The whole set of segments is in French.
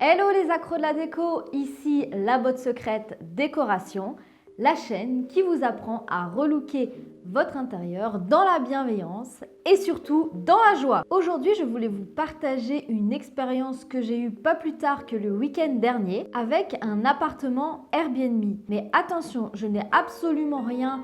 Hello les accros de la déco, ici la botte secrète décoration, la chaîne qui vous apprend à relooker votre intérieur dans la bienveillance et surtout dans la joie. Aujourd'hui, je voulais vous partager une expérience que j'ai eue pas plus tard que le week-end dernier avec un appartement Airbnb. Mais attention, je n'ai absolument rien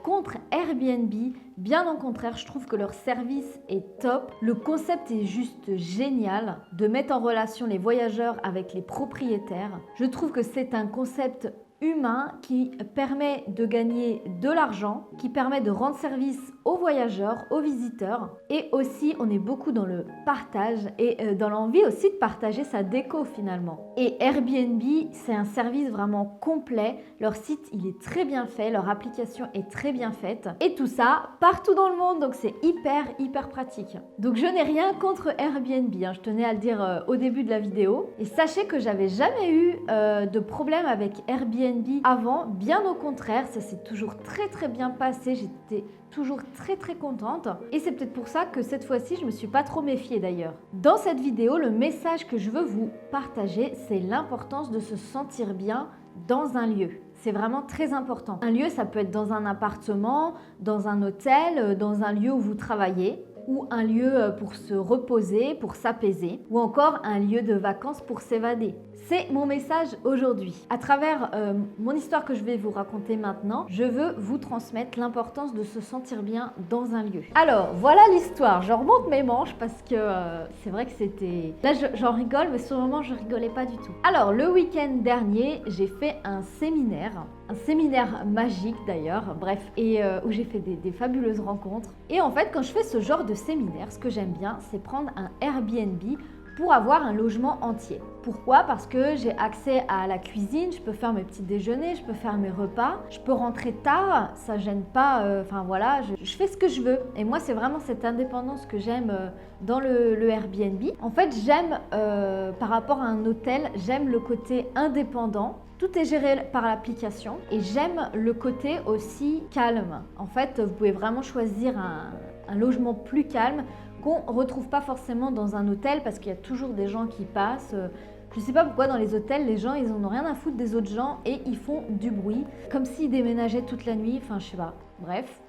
contre Airbnb. Bien au contraire, je trouve que leur service est top. Le concept est juste génial de mettre en relation les voyageurs avec les propriétaires. Je trouve que c'est un concept humain qui permet de gagner de l'argent, qui permet de rendre service aux voyageurs, aux visiteurs. Et aussi, on est beaucoup dans le partage et dans l'envie aussi de partager sa déco finalement. Et Airbnb, c'est un service vraiment complet. Leur site, il est très bien fait, leur application est très bien faite. Et tout ça partout dans le monde, donc c'est hyper pratique. Donc je n'ai rien contre Airbnb, je tenais à le dire au début de la vidéo. Et sachez que j'avais jamais eu de problème avec Airbnb avant, bien au contraire, ça s'est toujours très bien passé, j'étais toujours très contente et c'est peut-être pour ça que cette fois-ci je me suis pas trop méfiée d'ailleurs. Dans cette vidéo, le message que je veux vous partager, c'est l'importance de se sentir bien dans un lieu. C'est vraiment très important. Un lieu, ça peut être dans un appartement, dans un hôtel, dans un lieu où vous travaillez, ou un lieu pour se reposer, pour s'apaiser, ou encore un lieu de vacances pour s'évader. C'est mon message aujourd'hui. À travers mon histoire que je vais vous raconter maintenant, je veux vous transmettre l'importance de se sentir bien dans un lieu. Alors, voilà l'histoire. Je remonte mes manches parce que c'est vrai que c'était... Là, j'en rigole, mais sur le moment, je rigolais pas du tout. Alors, le week-end dernier, j'ai fait un séminaire magique d'ailleurs, bref, et où j'ai fait des fabuleuses rencontres. Et en fait, quand je fais ce genre de séminaire, ce que j'aime bien, c'est prendre un Airbnb pour avoir un logement entier. Pourquoi? Parce que j'ai accès à la cuisine, je peux faire mes petits déjeuners, je peux faire mes repas, je peux rentrer tard, ça gêne pas, enfin voilà, je fais ce que je veux. Et moi, c'est vraiment cette indépendance que j'aime dans le Airbnb. En fait, j'aime, par rapport à un hôtel, j'aime le côté indépendant. Tout est géré par l'application et j'aime le côté aussi calme. En fait, vous pouvez vraiment choisir un logement plus calme qu'on ne retrouve pas forcément dans un hôtel parce qu'il y a toujours des gens qui passent. Je ne sais pas pourquoi dans les hôtels, les gens, ils n'en ont rien à foutre des autres gens et ils font du bruit, comme s'ils déménageaient toute la nuit, enfin je sais pas, bref.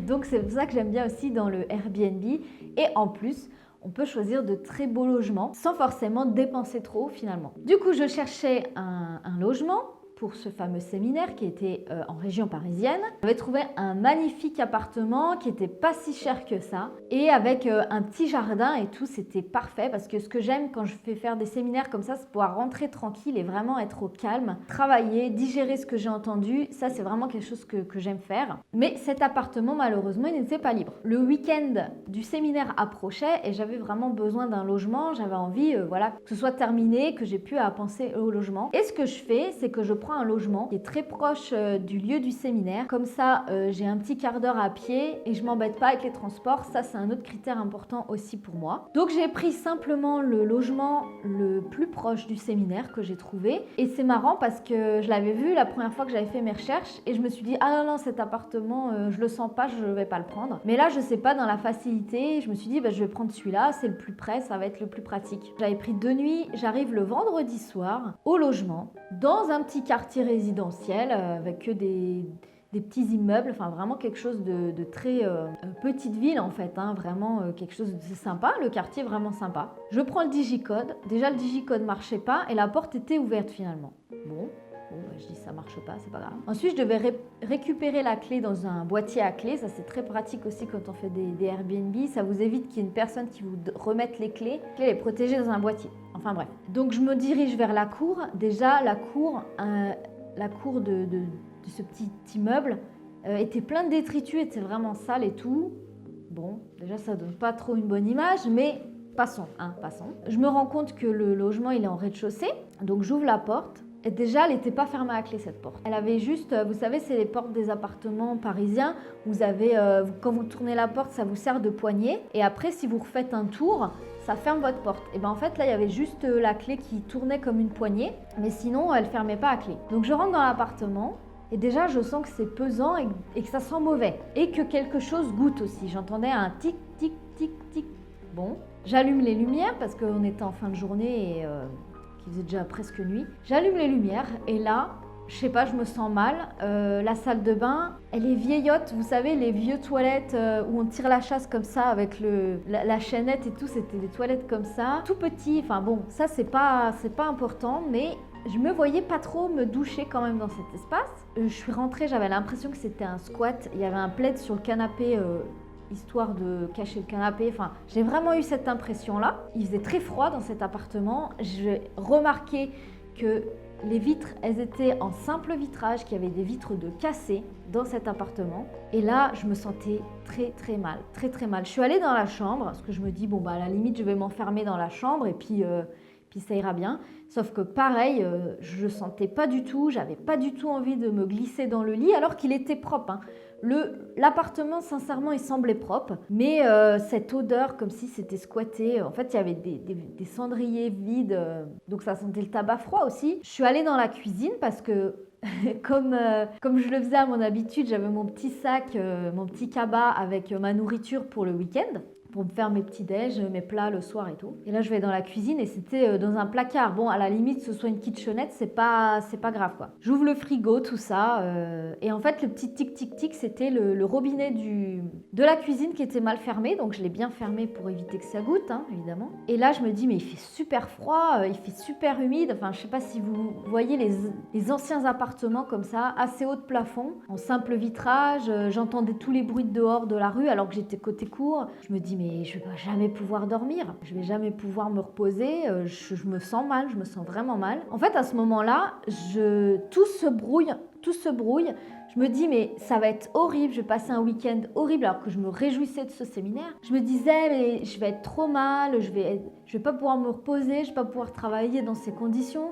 Donc c'est pour ça que j'aime bien aussi dans le Airbnb et en plus, on peut choisir de très beaux logements sans forcément dépenser trop finalement. Du coup, je cherchais un logement pour ce fameux séminaire qui était en région parisienne. J'avais trouvé un magnifique appartement qui n'était pas si cher que ça et avec un petit jardin et tout, c'était parfait parce que ce que j'aime quand je fais faire des séminaires comme ça, c'est pouvoir rentrer tranquille et vraiment être au calme, travailler, digérer ce que j'ai entendu. Ça, c'est vraiment quelque chose que j'aime faire. Mais cet appartement, malheureusement, il n'était pas libre. Le week-end du séminaire approchait et j'avais vraiment besoin d'un logement. J'avais envie voilà, que ce soit terminé, que j'ai pu à penser au logement. Et ce que je fais, c'est que je prends un logement qui est très proche du lieu du séminaire. Comme ça, j'ai un petit quart d'heure à pied et je m'embête pas avec les transports. Ça, c'est un autre critère important aussi pour moi. Donc, j'ai pris simplement le logement le plus proche du séminaire que j'ai trouvé. Et c'est marrant parce que je l'avais vu la première fois que j'avais fait mes recherches et je me suis dit, ah non, cet appartement, je le sens pas, je vais pas le prendre. Mais là, je sais pas, dans la facilité, je me suis dit, bah, je vais prendre celui-là, c'est le plus près, ça va être le plus pratique. J'avais pris 2 nuits, j'arrive le vendredi soir au logement, dans un petit quartier résidentiel avec que des petits immeubles, enfin vraiment quelque chose de très petite ville en fait, vraiment quelque chose de sympa, le quartier est vraiment sympa. Je prends le digicode, déjà le digicode marchait pas et la porte était ouverte finalement. Bon, je dis ça marche pas, c'est pas grave. Ensuite, je devais récupérer la clé dans un boîtier à clé. Ça, c'est très pratique aussi quand on fait des Airbnb. Ça vous évite qu'il y ait une personne qui vous remette les clés. La clé est protégée dans un boîtier. Enfin bref. Donc, je me dirige vers la cour. Déjà, la cour de ce petit immeuble était plein de détritus, était vraiment sale et tout. Bon, déjà, ça donne pas trop une bonne image, mais passons. Je me rends compte que le logement, il est en rez-de-chaussée. Donc, j'ouvre la porte. Et déjà, elle n'était pas fermée à clé cette porte. Elle avait juste, vous savez, c'est les portes des appartements parisiens. Vous avez, quand vous tournez la porte, ça vous sert de poignée. Et après, si vous refaites un tour, ça ferme votre porte. Et bien en fait, là, il y avait juste la clé qui tournait comme une poignée. Mais sinon, elle ne fermait pas à clé. Donc je rentre dans l'appartement. Et déjà, je sens que c'est pesant et que ça sent mauvais. Et que quelque chose goûte aussi. J'entendais un tic, tic, tic, tic. Bon, j'allume les lumières parce qu'on était en fin de journée et qu'il faisait déjà presque nuit. J'allume les lumières et là, je sais pas, je me sens mal. La salle de bain, elle est vieillotte. Vous savez, les vieux toilettes où on tire la chasse comme ça avec la chaînette et tout, c'était des toilettes comme ça. Tout petit, enfin bon, ça c'est pas important, mais je me voyais pas trop me doucher quand même dans cet espace. Je suis rentrée, j'avais l'impression que c'était un squat. Il y avait un plaid sur le canapé, histoire de cacher le canapé. Enfin, j'ai vraiment eu cette impression-là. Il faisait très froid dans cet appartement. J'ai remarqué que les vitres, elles étaient en simple vitrage, qu'il y avait des vitres de cassées dans cet appartement. Et là, je me sentais très très mal, très très mal. Je suis allée dans la chambre, parce que je me dis, bon bah à la limite, je vais m'enfermer dans la chambre et puis ça ira bien. Sauf que pareil, je ne sentais pas du tout, j'avais pas du tout envie de me glisser dans le lit alors qu'il était propre, hein. L'appartement, sincèrement, il semblait propre, mais cette odeur comme si c'était squatté. En fait, il y avait des cendriers vides, donc ça sentait le tabac froid aussi. Je suis allée dans la cuisine parce que comme je le faisais à mon habitude, j'avais mon petit sac, mon petit cabas avec ma nourriture pour le week-end, pour me faire mes petits déj, mes plats le soir et tout. Et là, je vais dans la cuisine et c'était dans un placard. Bon, à la limite, ce soit une kitchenette, c'est pas grave, quoi. J'ouvre le frigo, tout ça. Et en fait, le petit tic-tic-tic, c'était le robinet de la cuisine qui était mal fermé. Donc, je l'ai bien fermé pour éviter que ça goûte, hein, évidemment. Et là, je me dis, mais il fait super froid, il fait super humide. Enfin, je sais pas si vous voyez les anciens appartements comme ça, assez haut de plafond, en simple vitrage. J'entendais tous les bruits de dehors de la rue alors que j'étais côté cour. Je me dis, mais je vais jamais pouvoir dormir, je vais jamais pouvoir me reposer, je me sens mal, je me sens vraiment mal. En fait, à ce moment-là, tout se brouille, je me dis, mais ça va être horrible, je vais passer un week-end horrible alors que je me réjouissais de ce séminaire. Je me disais, mais je vais être trop mal, je vais pas pouvoir me reposer, je vais pas pouvoir travailler dans ces conditions.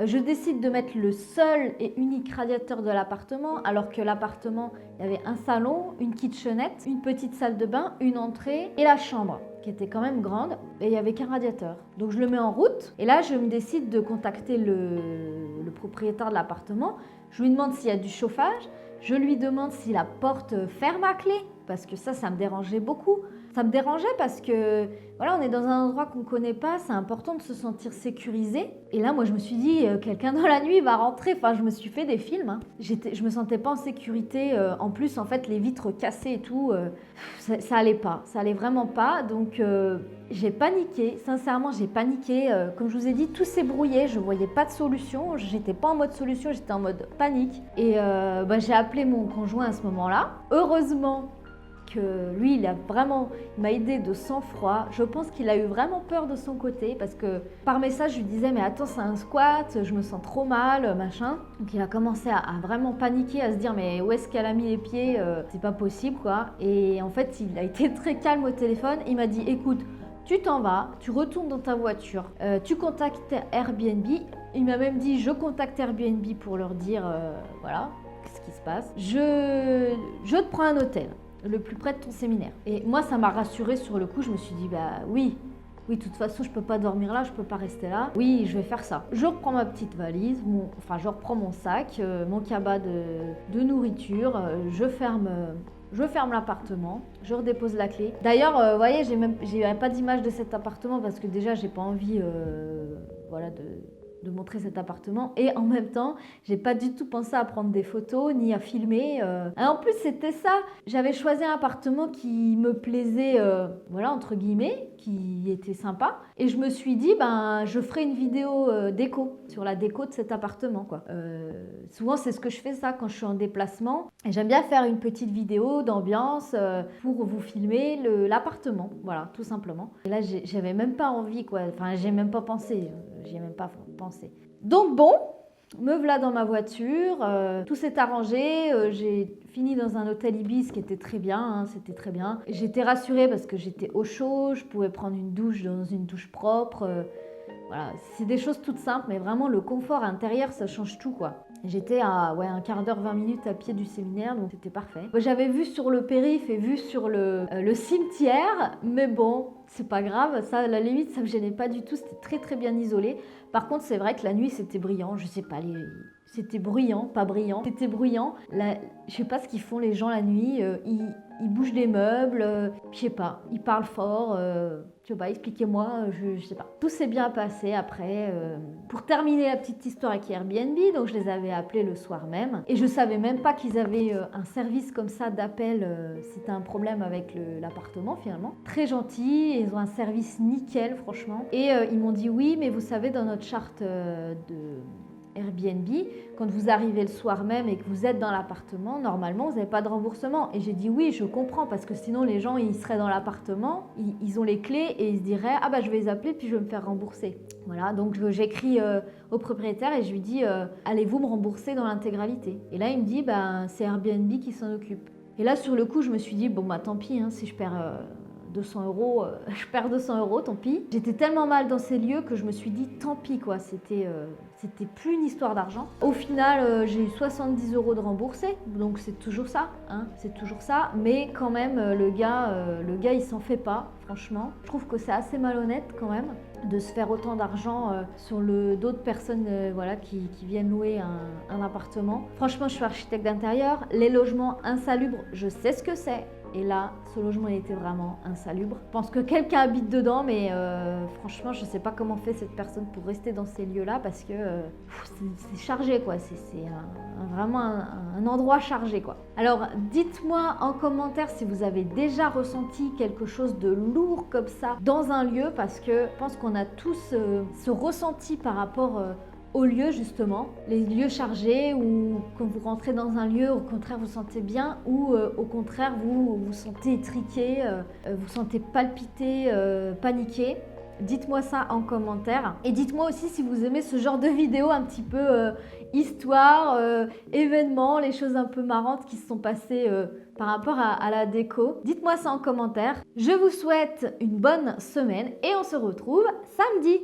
Je décide de mettre le seul et unique radiateur de l'appartement, alors que l'appartement, il y avait un salon, une kitchenette, une petite salle de bain, une entrée et la chambre, qui était quand même grande, et il n'y avait qu'un radiateur. Donc je le mets en route, et là je me décide de contacter le propriétaire de l'appartement. Je lui demande s'il y a du chauffage, je lui demande si la porte ferme à clé, parce que ça me dérangeait beaucoup. Ça me dérangeait parce que, voilà, on est dans un endroit qu'on ne connaît pas, c'est important de se sentir sécurisé. Et là, moi, je me suis dit, quelqu'un dans la nuit va rentrer. Enfin, je me suis fait des films, hein. Je me sentais pas en sécurité. En plus, en fait, les vitres cassées et tout, ça allait pas. Ça allait vraiment pas. Donc, j'ai paniqué. Sincèrement, j'ai paniqué. Comme je vous ai dit, tout s'est brouillé. Je voyais pas de solution. J'étais pas en mode solution, j'étais en mode panique. Et j'ai appelé mon conjoint à ce moment-là. Heureusement que lui, il m'a aidé de sang-froid. Je pense qu'il a eu vraiment peur de son côté parce que par message, je lui disais, mais attends, c'est un squat, je me sens trop mal, machin. Donc il a commencé à vraiment paniquer, à se dire, mais où est-ce qu'elle a mis les pieds, c'est pas possible, quoi. Et en fait, il a été très calme au téléphone. Il m'a dit, écoute, tu t'en vas, tu retournes dans ta voiture, tu contactes Airbnb. Il m'a même dit, je contacte Airbnb pour leur dire, voilà, ce qui se passe. Je te prends un hôtel le plus près de ton séminaire. Et moi, ça m'a rassurée sur le coup. Je me suis dit, bah oui, de toute façon, je peux pas dormir là, je peux pas rester là. Oui, je vais faire ça. Je reprends ma petite valise, je reprends mon sac, mon cabas de nourriture, je ferme l'appartement, je redépose la clé. D'ailleurs, vous voyez, j'ai pas d'image de cet appartement parce que déjà, j'ai pas envie, de montrer cet appartement, et en même temps j'ai pas du tout pensé à prendre des photos ni à filmer. En plus c'était ça, j'avais choisi un appartement qui me plaisait, entre guillemets, qui était sympa, et je me suis dit je ferai une vidéo déco sur la déco de cet appartement, quoi. Souvent c'est ce que je fais ça quand je suis en déplacement, et j'aime bien faire une petite vidéo d'ambiance pour vous filmer l'appartement, voilà, tout simplement. Et là j'avais même pas envie, quoi, enfin j'ai même pas pensé. J'y ai même pas pensé. Donc bon, me voilà dans ma voiture, tout s'est arrangé, j'ai fini dans un hôtel Ibis qui était très bien, hein, c'était très bien. J'étais rassurée parce que j'étais au chaud, je pouvais prendre une douche dans une douche propre. Voilà, c'est des choses toutes simples, mais vraiment le confort intérieur, ça change tout, quoi. J'étais à un quart d'heure, 20 minutes à pied du séminaire, donc c'était parfait. J'avais vu sur le périph' et vu sur le cimetière, mais bon, c'est pas grave, ça à la limite ça me gênait pas du tout, c'était très très bien isolé. Par contre c'est vrai que la nuit c'était brillant, je sais pas, c'était bruyant, pas brillant, c'était bruyant. Je sais pas ce qu'ils font les gens la nuit, ils bougent des meubles, je sais pas, ils parlent fort, je sais pas, expliquez-moi, je sais pas. Tout s'est bien passé après. Pour terminer la petite histoire avec Airbnb, donc je les avais appelés le soir même et je savais même pas qu'ils avaient un service comme ça d'appel si t'as un problème avec l'appartement finalement. Très gentil, ils ont un service nickel franchement et ils m'ont dit oui mais vous savez dans notre charte de Airbnb, quand vous arrivez le soir même et que vous êtes dans l'appartement, normalement vous n'avez pas de remboursement. Et j'ai dit oui, je comprends, parce que sinon les gens ils seraient dans l'appartement, ils ont les clés et ils se diraient ah bah je vais les appeler puis je vais me faire rembourser. Voilà, donc j'écris au propriétaire et je lui dis allez-vous me rembourser dans l'intégralité? Et là il me dit bah c'est Airbnb qui s'en occupe. Et là sur le coup je me suis dit bon bah tant pis, hein, si je perds 200 euros, je perds 200 euros, tant pis. J'étais tellement mal dans ces lieux que je me suis dit tant pis quoi, c'était plus une histoire d'argent. Au final, j'ai eu 70 euros de remboursé, donc c'est toujours ça, hein, c'est toujours ça. Mais quand même, le gars il s'en fait pas, franchement. Je trouve que c'est assez malhonnête quand même de se faire autant d'argent sur le dos de personnes voilà, qui viennent louer un appartement. Franchement, je suis architecte d'intérieur, les logements insalubres, je sais ce que c'est. Et là, ce logement il était vraiment insalubre. Je pense que quelqu'un habite dedans, mais franchement, je ne sais pas comment fait cette personne pour rester dans ces lieux-là parce que c'est chargé, quoi. C'est vraiment un endroit chargé, quoi. Alors, dites-moi en commentaire si vous avez déjà ressenti quelque chose de lourd comme ça dans un lieu, parce que je pense qu'on a tous ce ressenti par rapport aux lieux justement, les lieux chargés ou quand vous rentrez dans un lieu, au contraire vous sentez bien ou au contraire vous vous sentez étriqué, vous sentez palpiter, paniquer. Dites-moi ça en commentaire et dites-moi aussi si vous aimez ce genre de vidéo un petit peu histoire, événements, les choses un peu marrantes qui se sont passées par rapport à la déco. Dites-moi ça en commentaire. Je vous souhaite une bonne semaine et on se retrouve samedi.